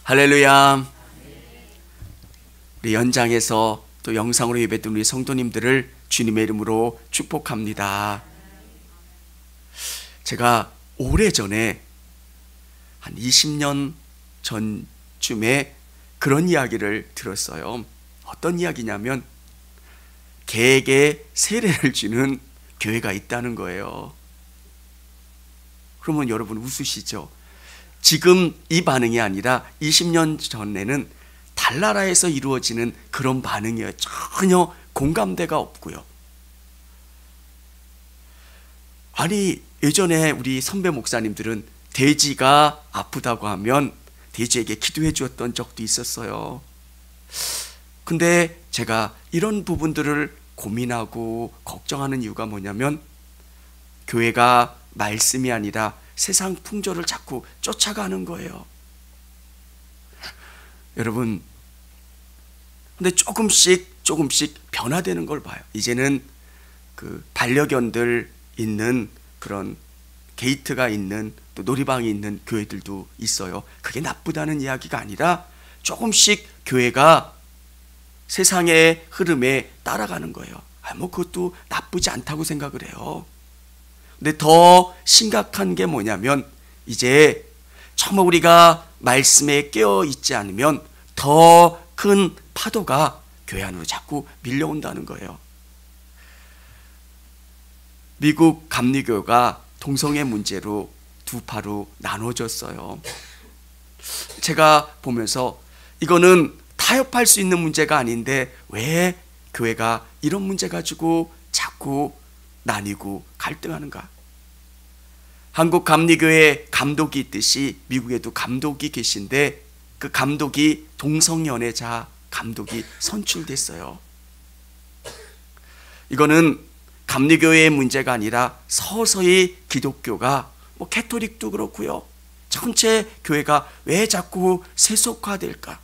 할렐루야. 우리 연장에서 또 영상으로 예배드린 우리 성도님들을 주님의 이름으로 축복합니다. 제가 오래전에 한 20년 전쯤에 그런 이야기를 들었어요. 어떤 이야기냐면 개에게 세례를 주는 교회가 있다는 거예요. 그러면 여러분 웃으시죠? 지금 이 반응이 아니라 20년 전에는 달나라에서 이루어지는 그런 반응이에요. 전혀 공감대가 없고요. 아니, 예전에 우리 선배 목사님들은 돼지가 아프다고 하면 돼지에게 기도해 주었던 적도 있었어요. 근데 제가 이런 부분들을 고민하고 걱정하는 이유가 뭐냐면 교회가 말씀이 아니라 세상 풍조를 자꾸 쫓아가는 거예요. 여러분, 근데 조금씩 변화되는 걸 봐요. 이제는 그 반려견들 있는 그런 게이트가 있는 또 놀이방이 있는 교회들도 있어요. 그게 나쁘다는 이야기가 아니라 조금씩 교회가 세상의 흐름에 따라가는 거예요. 뭐 그것도 나쁘지 않다고 생각을 해요. 근데 더 심각한 게 뭐냐면 이제 정말 우리가 말씀에 깨어 있지 않으면 더 큰 파도가 교회 안으로 자꾸 밀려온다는 거예요. 미국 감리교가 동성애 문제로 두 파로 나눠졌어요. 제가 보면서 이거는 타협할 수 있는 문제가 아닌데 왜 교회가 이런 문제 가지고 자꾸 나뉘고 갈등하는가? 한국 감리교회 감독이 있듯이 미국에도 감독이 계신데 그 감독이 동성연애자 감독이 선출됐어요. 이거는 감리교회의 문제가 아니라 서서히 기독교가 캐톨릭도 그렇고요. 전체 교회가 왜 자꾸 세속화될까?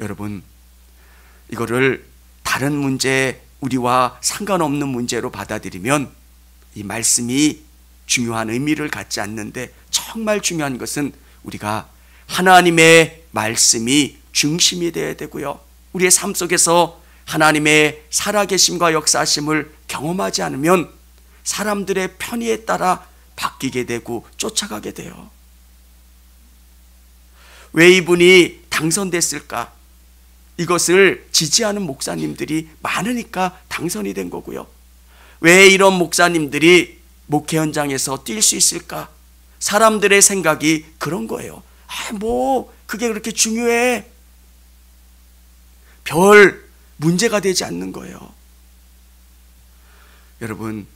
여러분, 이거를 다른 문제, 우리와 상관없는 문제로 받아들이면 이 말씀이 중요한 의미를 갖지 않는데 정말 중요한 것은 우리가 하나님의 말씀이 중심이 되어야 되고요. 우리의 삶 속에서 하나님의 살아계심과 역사하심을 경험하지 않으면 사람들의 편의에 따라 바뀌게 되고 쫓아가게 돼요. 왜 이분이 당선됐을까? 이것을 지지하는 목사님들이 많으니까 당선이 된 거고요. 왜 이런 목사님들이 목회 현장에서 뛸 수 있을까? 사람들의 생각이 그런 거예요. 그게 그렇게 중요해? 별 문제가 되지 않는 거예요. 여러분,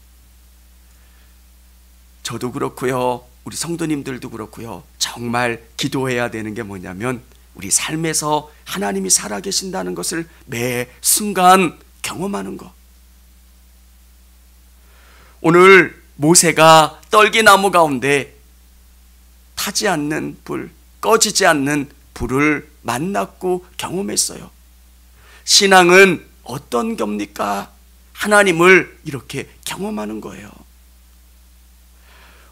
저도 그렇고요. 우리 성도님들도 그렇고요. 정말 기도해야 되는 게 뭐냐면 우리 삶에서 하나님이 살아계신다는 것을 매 순간 경험하는 것. 오늘 모세가 떨기나무 가운데 타지 않는 불, 꺼지지 않는 불을 만났고 경험했어요. 신앙은 어떤 겁니까? 하나님을 이렇게 경험하는 거예요.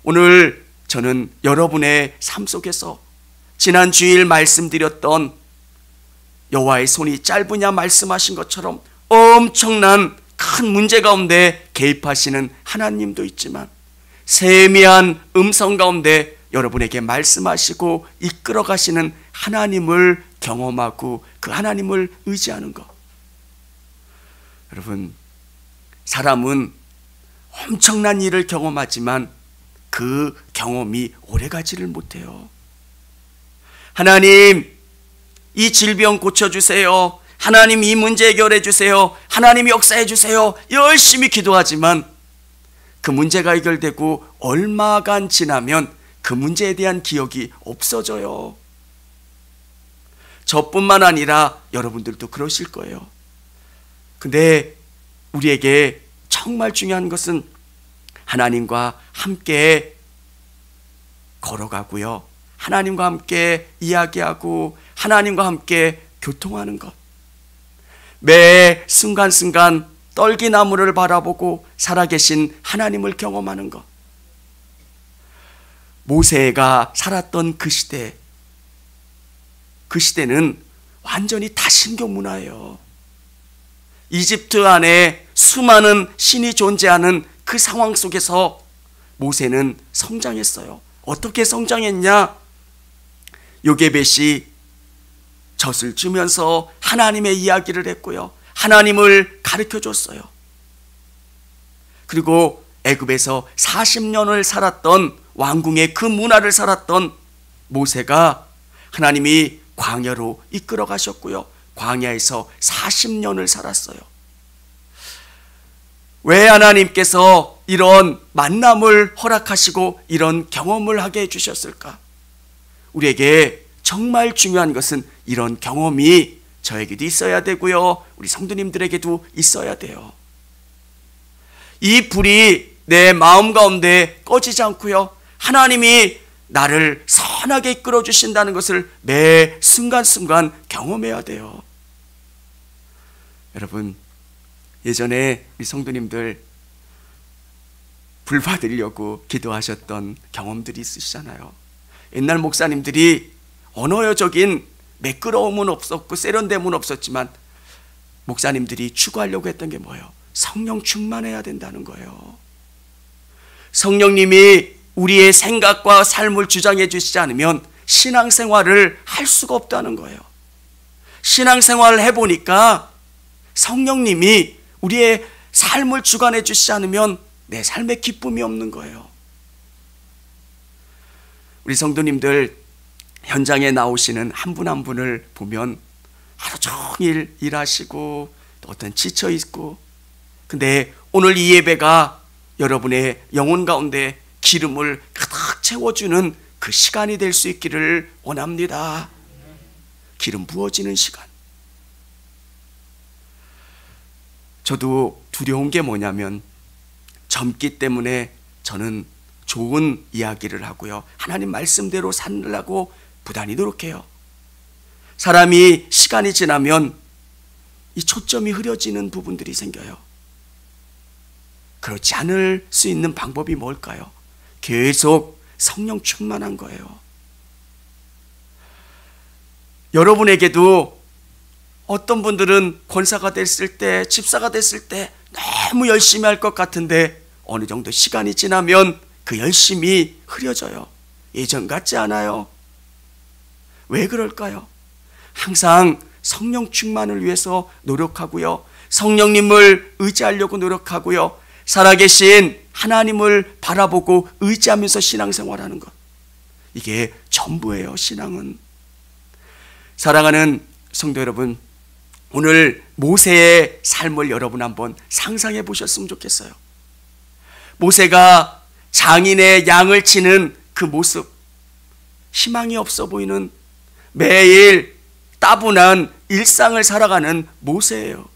오늘 저는 여러분의 삶 속에서 지난 주일 말씀드렸던 여호와의 손이 짧으냐 말씀하신 것처럼 엄청난 큰 문제 가운데 개입하시는 하나님도 있지만 세미한 음성 가운데 여러분에게 말씀하시고 이끌어 가시는 하나님을 경험하고 그 하나님을 의지하는 것. 여러분, 사람은 엄청난 일을 경험하지만 그 경험이 오래가지를 못해요. 하나님, 이 질병 고쳐주세요. 하나님, 이 문제 해결해 주세요. 하나님, 역사해 주세요. 열심히 기도하지만 그 문제가 해결되고 얼마간 지나면 그 문제에 대한 기억이 없어져요. 저뿐만 아니라 여러분들도 그러실 거예요. 근데 우리에게 정말 중요한 것은 하나님과 함께 걸어가고요. 하나님과 함께 이야기하고 하나님과 함께 교통하는 것. 매 순간순간 떨기나무를 바라보고 살아계신 하나님을 경험하는 것. 모세가 살았던 그 시대, 그 시대는 완전히 다신교 문화예요. 이집트 안에 수많은 신이 존재하는 그 상황 속에서 모세는 성장했어요. 어떻게 성장했냐? 요게벳이 젖을 주면서 하나님의 이야기를 했고요. 하나님을 가르쳐 줬어요. 그리고 애굽에서 40년을 살았던 왕궁의 그 문화를 살았던 모세가 하나님이 광야로 이끌어 가셨고요. 광야에서 40년을 살았어요. 왜 하나님께서 이런 만남을 허락하시고 이런 경험을 하게 해주셨을까? 우리에게 정말 중요한 것은 이런 경험이 저에게도 있어야 되고요. 우리 성도님들에게도 있어야 돼요. 이 불이 내 마음 가운데 꺼지지 않고요. 하나님이 나를 선하게 이끌어 주신다는 것을 매 순간순간 경험해야 돼요. 여러분, 예전에 우리 성도님들 불 받으려고 기도하셨던 경험들이 있으시잖아요. 옛날 목사님들이 언어적인 매끄러움은 없었고 세련됨은 없었지만 목사님들이 추구하려고 했던 게 뭐예요? 성령 충만해야 된다는 거예요. 성령님이 우리의 생각과 삶을 주장해 주시지 않으면 신앙생활을 할 수가 없다는 거예요. 신앙생활을 해보니까 성령님이 우리의 삶을 주관해 주시지 않으면 내 삶에 기쁨이 없는 거예요. 우리 성도님들 현장에 나오시는 한 분 한 분을 보면 하루 종일 일하시고 또 어떤 지쳐 있고, 근데 오늘 이 예배가 여러분의 영혼 가운데 기름을 가득 채워주는 그 시간이 될 수 있기를 원합니다. 기름 부어지는 시간. 저도 두려운 게 뭐냐면 젊기 때문에 저는 좋은 이야기를 하고요. 하나님 말씀대로 살려고 부단히 노력해요. 사람이 시간이 지나면 이 초점이 흐려지는 부분들이 생겨요. 그렇지 않을 수 있는 방법이 뭘까요? 계속 성령 충만한 거예요. 여러분에게도 어떤 분들은 권사가 됐을 때, 집사가 됐을 때 너무 열심히 할 것 같은데 어느 정도 시간이 지나면 그 열심이 흐려져요. 예전 같지 않아요. 왜 그럴까요? 항상 성령 충만을 위해서 노력하고요. 성령님을 의지하려고 노력하고요. 살아계신 하나님을 바라보고 의지하면서 신앙생활하는 것. 이게 전부예요, 신앙은. 사랑하는 성도 여러분, 오늘 모세의 삶을 여러분 한번 상상해 보셨으면 좋겠어요. 모세가 장인의 양을 치는 그 모습, 희망이 없어 보이는 매일 따분한 일상을 살아가는 모세예요.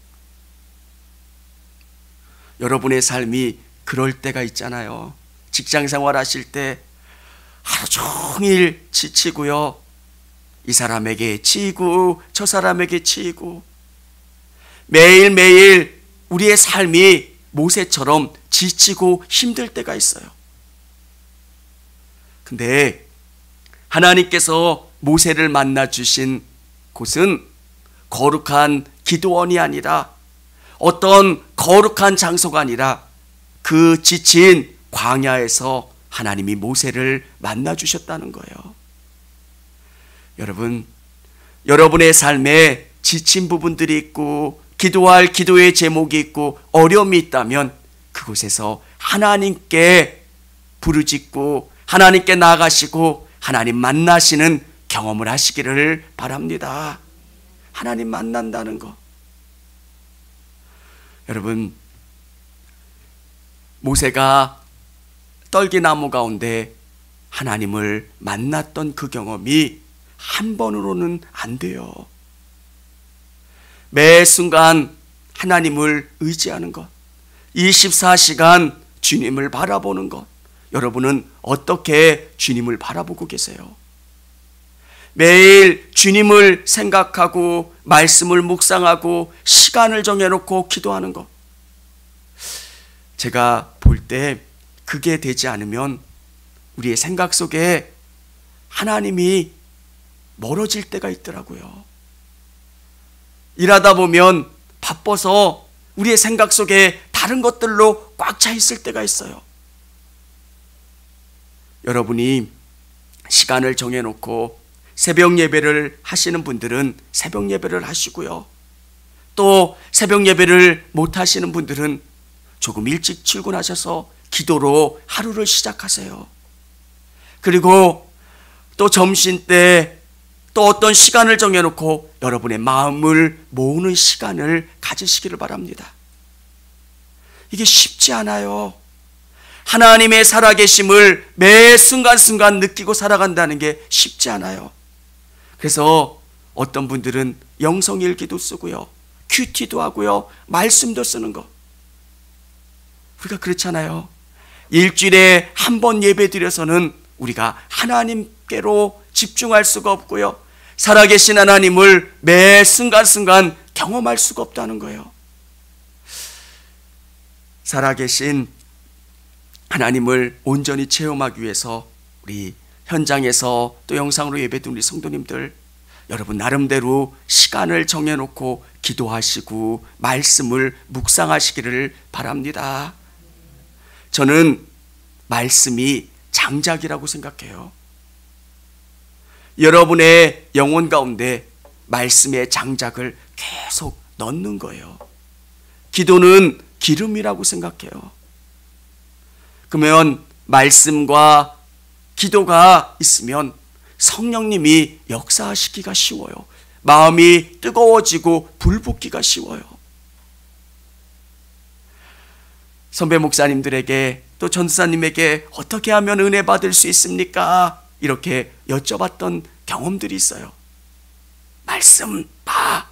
여러분의 삶이 그럴 때가 있잖아요. 직장생활 하실 때 하루 종일 지치고요. 이 사람에게 치이고 저 사람에게 치이고 매일매일 우리의 삶이 모세처럼 지치고 힘들 때가 있어요. 근데 하나님께서 모세를 만나 주신 곳은 거룩한 기도원이 아니라 어떤 거룩한 장소가 아니라 그 지친 광야에서 하나님이 모세를 만나 주셨다는 거예요. 여러분, 여러분의 삶에 지친 부분들이 있고 기도할 기도의 제목이 있고 어려움이 있다면 그곳에서 하나님께 부르짖고 하나님께 나아가시고 하나님 만나시는 경험을 하시기를 바랍니다. 하나님 만난다는 거. 여러분, 모세가 떨기나무 가운데 하나님을 만났던 그 경험이 한 번으로는 안 돼요. 매 순간 하나님을 의지하는 것, 24시간 주님을 바라보는 것. 여러분은 어떻게 주님을 바라보고 계세요? 매일 주님을 생각하고 말씀을 묵상하고 시간을 정해놓고 기도하는 것. 제가 볼 때 그게 되지 않으면 우리의 생각 속에 하나님이 멀어질 때가 있더라고요. 일하다 보면 바빠서 우리의 생각 속에 다른 것들로 꽉 차 있을 때가 있어요. 여러분이 시간을 정해놓고 새벽 예배를 하시는 분들은 새벽 예배를 하시고요. 또 새벽 예배를 못 하시는 분들은 조금 일찍 출근하셔서 기도로 하루를 시작하세요. 그리고 또 점심때 또 어떤 시간을 정해놓고 여러분의 마음을 모으는 시간을 가지시기를 바랍니다. 이게 쉽지 않아요. 하나님의 살아계심을 매 순간순간 느끼고 살아간다는 게 쉽지 않아요. 그래서 어떤 분들은 영성일기도 쓰고요, 큐티도 하고요, 말씀도 쓰는 거. 우리가 그렇잖아요. 일주일에 한 번 예배 드려서는 우리가 하나님께로 집중할 수가 없고요, 살아계신 하나님을 매 순간순간 경험할 수가 없다는 거예요. 살아계신 하나님을 온전히 체험하기 위해서 우리 현장에서 또 영상으로 예배드린 우리 성도님들, 여러분 나름대로 시간을 정해놓고 기도하시고 말씀을 묵상하시기를 바랍니다. 저는 말씀이 장작이라고 생각해요. 여러분의 영혼 가운데 말씀의 장작을 계속 넣는 거예요. 기도는 기름이라고 생각해요. 그러면 말씀과 기도가 있으면 성령님이 역사시키기가 쉬워요. 마음이 뜨거워지고 불붙기가 쉬워요. 선배 목사님들에게 또 전도사님에게 어떻게 하면 은혜 받을 수 있습니까? 이렇게 여쭤봤던 경험들이 있어요. 말씀 봐,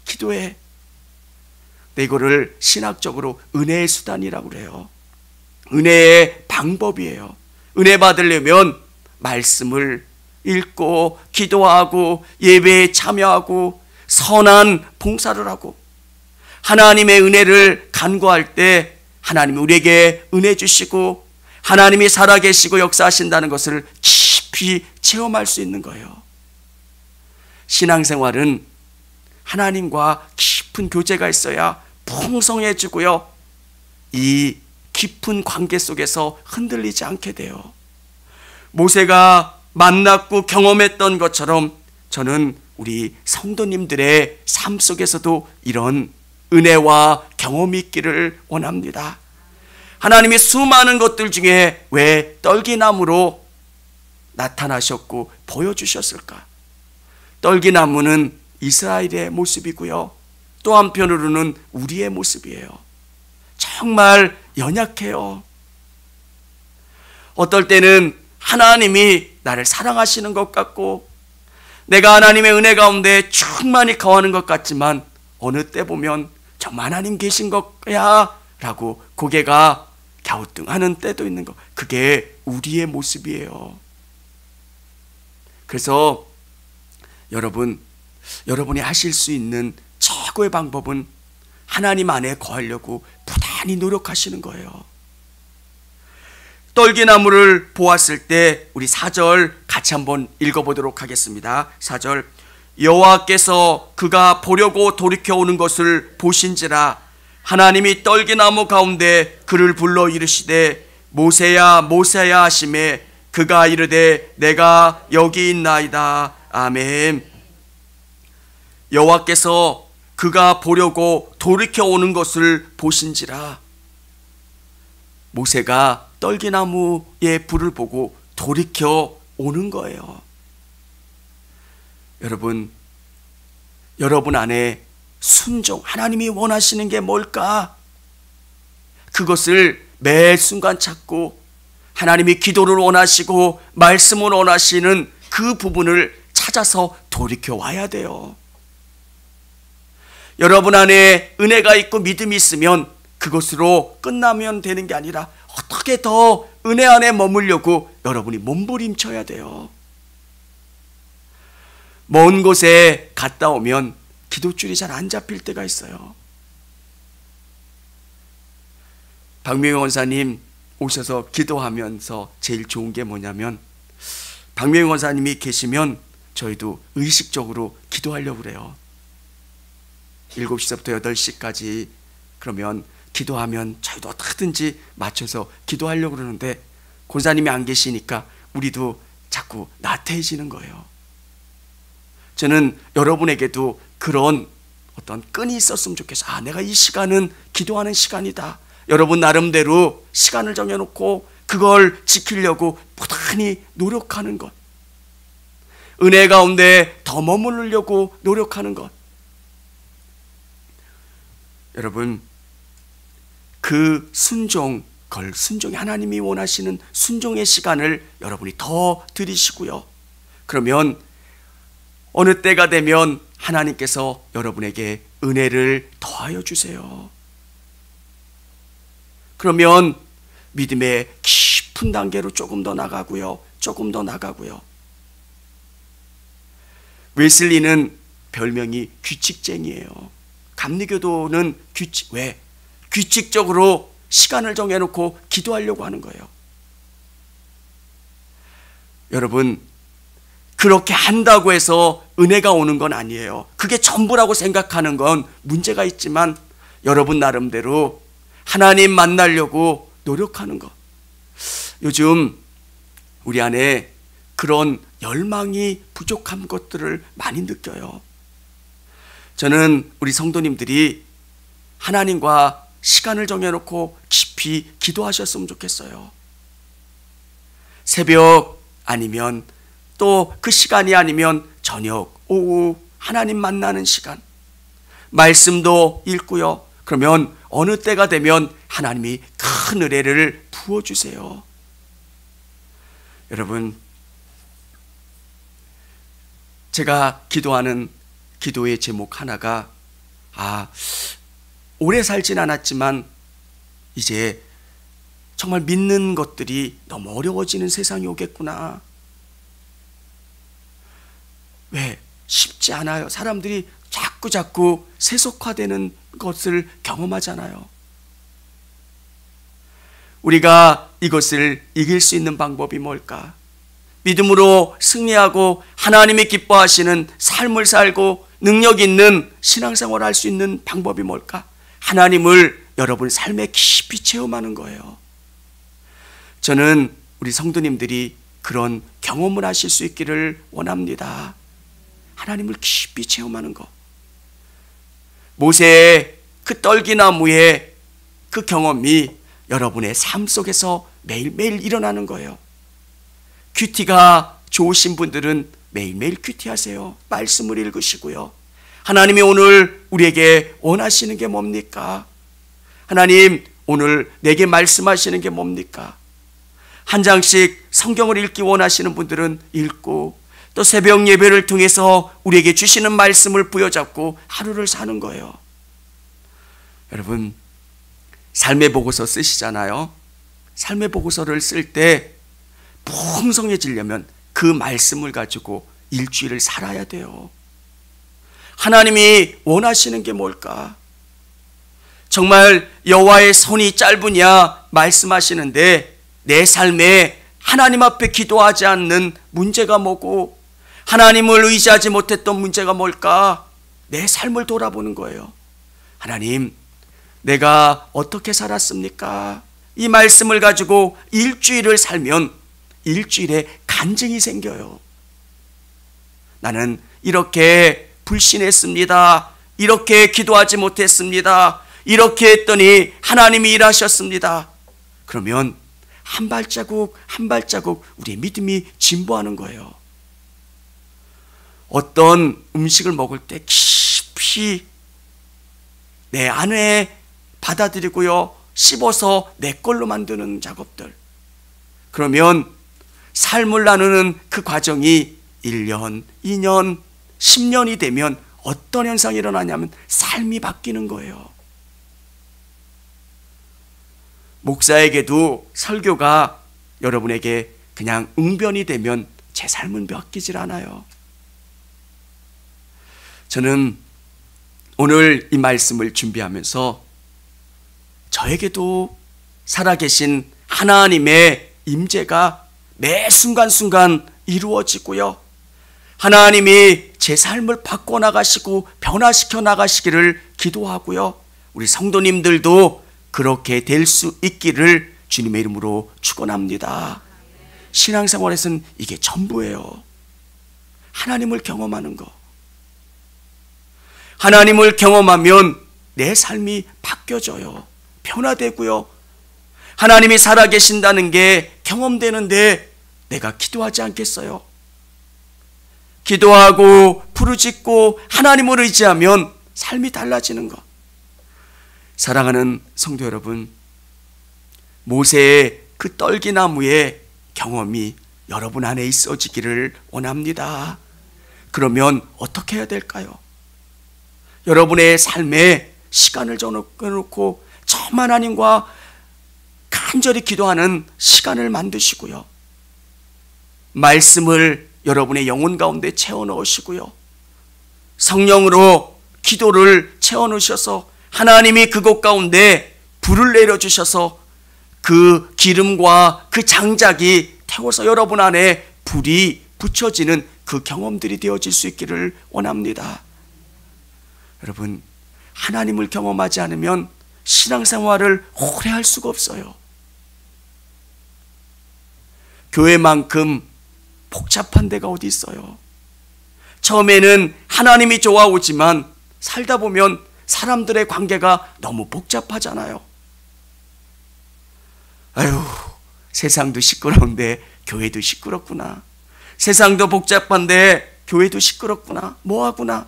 기도해. 근데 이거를 신학적으로 은혜의 수단이라고 그래요. 은혜의 방법이에요. 은혜 받으려면 말씀을 읽고 기도하고 예배에 참여하고 선한 봉사를 하고 하나님의 은혜를 간구할 때 하나님이 우리에게 은혜 주시고 하나님이 살아계시고 역사하신다는 것을 깊이 체험할 수 있는 거예요. 신앙생활은 하나님과 깊은 교제가 있어야 풍성해지고요, 이 깊은 관계 속에서 흔들리지 않게 돼요. 모세가 만났고 경험했던 것처럼 저는 우리 성도님들의 삶 속에서도 이런 은혜와 경험이 있기를 원합니다. 하나님이 수많은 것들 중에 왜 떨기나무로 나타나셨고 보여주셨을까? 떨기나무는 이스라엘의 모습이고요, 또 한편으로는 우리의 모습이에요. 정말 연약해요. 어떨 때는 하나님이 나를 사랑하시는 것 같고 내가 하나님의 은혜 가운데 충만히 거하는 것 같지만 어느 때 보면 정말 하나님 계신 거야 라고 고개가 갸우뚱하는 때도 있는 거, 그게 우리의 모습이에요. 그래서 여러분이 하실 수 있는 최고의 방법은 하나님 안에 거하려고 부단히 노력하시는 거예요. 떨기나무를 보았을 때 우리 4절 같이 한번 읽어보도록 하겠습니다. 4절, 여호와께서 그가 보려고 돌이켜오는 것을 보신지라 하나님이 떨기나무 가운데 그를 불러 이르시되 모세야 모세야 하시매 그가 이르되 내가 여기 있나이다. 아멘. 여호와께서 그가 보려고 돌이켜오는 것을 보신지라. 모세가 떨기나무의 불을 보고 돌이켜 오는 거예요. 여러분 안에 순종, 하나님이 원하시는 게 뭘까? 그것을 매 순간 찾고 하나님이 기도를 원하시고 말씀을 원하시는 그 부분을 찾아서 돌이켜 와야 돼요. 여러분 안에 은혜가 있고 믿음이 있으면 그것으로 끝나면 되는 게 아니라 어떻게 더 은혜 안에 머물려고 여러분이 몸부림쳐야 돼요. 먼 곳에 갔다 오면 기도줄이 잘 안 잡힐 때가 있어요. 박명희 원사님 오셔서 기도하면서 제일 좋은 게 뭐냐면 박명희 원사님이 계시면 저희도 의식적으로 기도하려고 그래요. 7시부터 8시까지 그러면 기도하면 저희도 어떻게든지 맞춰서 기도하려고 그러는데 권사님이 안 계시니까 우리도 자꾸 나태해지는 거예요. 저는 여러분에게도 그런 어떤 끈이 있었으면 좋겠어요. 내가 이 시간은 기도하는 시간이다. 여러분 나름대로 시간을 정해놓고 그걸 지키려고 부단히 노력하는 것, 은혜 가운데 더 머무르려고 노력하는 것. 여러분, 그 순종이 하나님이 원하시는 순종의 시간을 여러분이 더 들이시고요. 그러면 어느 때가 되면 하나님께서 여러분에게 은혜를 더하여 주세요. 그러면 믿음의 깊은 단계로 조금 더 나가고요. 조금 더 나가고요. 웨슬리는 별명이 규칙쟁이에요. 감리교도는 왜? 규칙적으로 시간을 정해놓고 기도하려고 하는 거예요. 여러분, 그렇게 한다고 해서 은혜가 오는 건 아니에요. 그게 전부라고 생각하는 건 문제가 있지만 여러분 나름대로 하나님 만나려고 노력하는 것. 요즘 우리 안에 그런 열망이 부족한 것들을 많이 느껴요. 저는 우리 성도님들이 하나님과 시간을 정해놓고 깊이 기도하셨으면 좋겠어요. 새벽 아니면 또 그 시간이 아니면 저녁, 오후 하나님 만나는 시간, 말씀도 읽고요. 그러면 어느 때가 되면 하나님이 큰 은혜를 부어주세요. 여러분, 제가 기도하는 기도의 제목 하나가 오래 살진 않았지만 이제 정말 믿는 것들이 너무 어려워지는 세상이 오겠구나. 왜? 쉽지 않아요. 사람들이 자꾸 세속화되는 것을 경험하잖아요. 우리가 이것을 이길 수 있는 방법이 뭘까? 믿음으로 승리하고 하나님이 기뻐하시는 삶을 살고 능력 있는 신앙생활을 할 수 있는 방법이 뭘까? 하나님을 여러분 삶에 깊이 체험하는 거예요. 저는 우리 성도님들이 그런 경험을 하실 수 있기를 원합니다. 하나님을 깊이 체험하는 것. 모세의 그 떨기나무의 그 경험이 여러분의 삶 속에서 매일매일 일어나는 거예요. 큐티가 좋으신 분들은 매일매일 큐티하세요. 말씀을 읽으시고요. 하나님이 오늘 우리에게 원하시는 게 뭡니까? 하나님 오늘 내게 말씀하시는 게 뭡니까? 한 장씩 성경을 읽기 원하시는 분들은 읽고 또 새벽 예배를 통해서 우리에게 주시는 말씀을 부여잡고 하루를 사는 거예요. 여러분, 삶의 보고서 쓰시잖아요. 삶의 보고서를 쓸 때 풍성해지려면 그 말씀을 가지고 일주일을 살아야 돼요. 하나님이 원하시는 게 뭘까? 정말 여호와의 손이 짧으냐 말씀하시는데 내 삶에 하나님 앞에 기도하지 않는 문제가 뭐고 하나님을 의지하지 못했던 문제가 뭘까? 내 삶을 돌아보는 거예요. 하나님, 내가 어떻게 살았습니까? 이 말씀을 가지고 일주일을 살면 일주일에 간증이 생겨요. 나는 이렇게 불신했습니다. 이렇게 기도하지 못했습니다. 이렇게 했더니 하나님이 일하셨습니다. 그러면 한 발자국 한 발자국 우리의 믿음이 진보하는 거예요. 어떤 음식을 먹을 때 깊이 내 안에 받아들이고요. 씹어서 내 걸로 만드는 작업들. 그러면 삶을 나누는 그 과정이 1년, 2년, 10년이 되면 어떤 현상이 일어나냐면 삶이 바뀌는 거예요. 목사에게도 설교가 여러분에게 그냥 응변이 되면 제 삶은 바뀌질 않아요. 저는 오늘 이 말씀을 준비하면서 저에게도 살아계신 하나님의 임재가 매 순간순간 이루어지고요. 하나님이 제 삶을 바꿔나가시고 변화시켜 나가시기를 기도하고요. 우리 성도님들도 그렇게 될 수 있기를 주님의 이름으로 축원합니다. 신앙생활에서는 이게 전부예요. 하나님을 경험하는 거. 하나님을 경험하면 내 삶이 바뀌어져요. 변화되고요. 하나님이 살아계신다는 게 경험되는데 내가 기도하지 않겠어요? 기도하고 부르짖고 하나님을 의지하면 삶이 달라지는 것. 사랑하는 성도 여러분, 모세의 그 떨기나무의 경험이 여러분 안에 있어지기를 원합니다. 그러면 어떻게 해야 될까요? 여러분의 삶에 시간을 정해놓고 참 하나님과 간절히 기도하는 시간을 만드시고요. 말씀을 여러분의 영혼 가운데 채워 넣으시고요. 성령으로 기도를 채워 넣으셔서 하나님이 그곳 가운데 불을 내려주셔서 그 기름과 그 장작이 태워서 여러분 안에 불이 붙여지는 그 경험들이 되어질 수 있기를 원합니다. 여러분, 하나님을 경험하지 않으면 신앙생활을 오래 할 수가 없어요. 교회만큼 복잡한 데가 어디 있어요? 처음에는 하나님이 좋아오지만 살다 보면 사람들의 관계가 너무 복잡하잖아요. 아유, 세상도 시끄러운데 교회도 시끄럽구나. 세상도 복잡한데 교회도 시끄럽구나. 뭐하구나.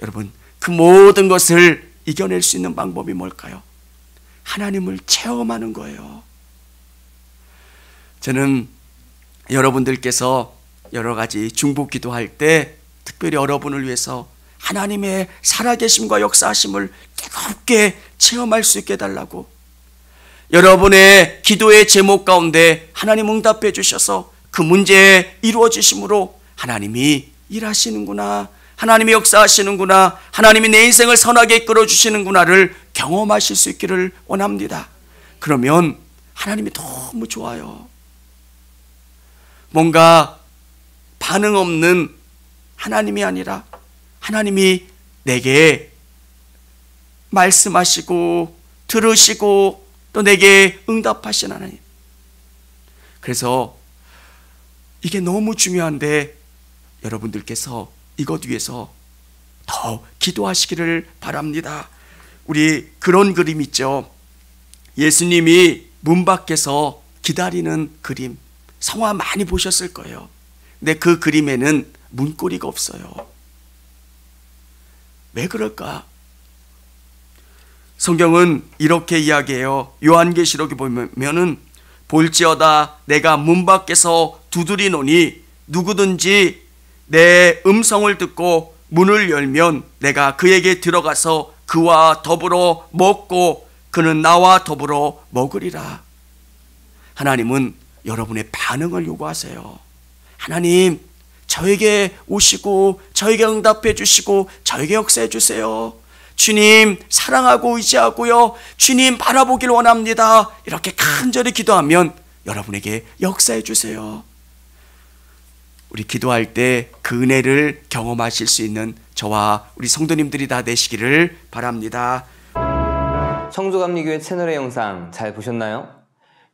여러분, 그 모든 것을 이겨낼 수 있는 방법이 뭘까요? 하나님을 체험하는 거예요. 저는 여러분들께서 여러 가지 중보 기도할 때 특별히 여러분을 위해서 하나님의 살아계심과 역사하심을 뜨겁게 체험할 수 있게 해달라고, 여러분의 기도의 제목 가운데 하나님 응답해 주셔서 그 문제 이루어지심으로 하나님이 일하시는구나, 하나님이 역사하시는구나, 하나님이 내 인생을 선하게 이끌어 주시는구나를 경험하실 수 있기를 원합니다. 그러면 하나님이 너무 좋아요. 뭔가 반응 없는 하나님이 아니라 하나님이 내게 말씀하시고 들으시고 또 내게 응답하신 하나님. 그래서 이게 너무 중요한데 여러분들께서 이것 위해서 더 기도하시기를 바랍니다. 우리 그런 그림 있죠. 예수님이 문 밖에서 기다리는 그림, 성화 많이 보셨을 거예요. 근데 그 그림에는 문고리가 없어요. 왜 그럴까? 성경은 이렇게 이야기해요. 요한계시록에 보면은 볼지어다 내가 문 밖에서 두드리노니 누구든지 내 음성을 듣고 문을 열면 내가 그에게 들어가서 그와 더불어 먹고 그는 나와 더불어 먹으리라. 하나님은 여러분의 반응을 요구하세요. 하나님, 저에게 오시고 저에게 응답해 주시고 저에게 역사해 주세요. 주님 사랑하고 의지하고요, 주님 바라보길 원합니다. 이렇게 간절히 기도하면 여러분에게 역사해 주세요. 우리 기도할 때 그 은혜를 경험하실 수 있는 저와 우리 성도님들이 다 되시기를 바랍니다. 청주감리교회 채널의 영상 잘 보셨나요?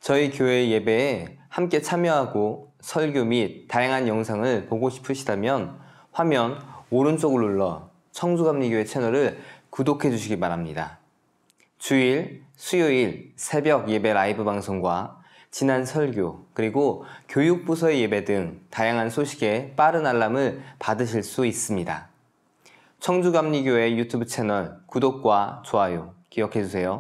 저희 교회 예배에 함께 참여하고 설교 및 다양한 영상을 보고 싶으시다면 화면 오른쪽을 눌러 청주감리교회 채널을 구독해 주시기 바랍니다. 주일, 수요일 새벽 예배 라이브 방송과 지난 설교, 그리고 교육부서의 예배 등 다양한 소식에 빠른 알람을 받으실 수 있습니다. 청주감리교회 유튜브 채널 구독과 좋아요 기억해 주세요.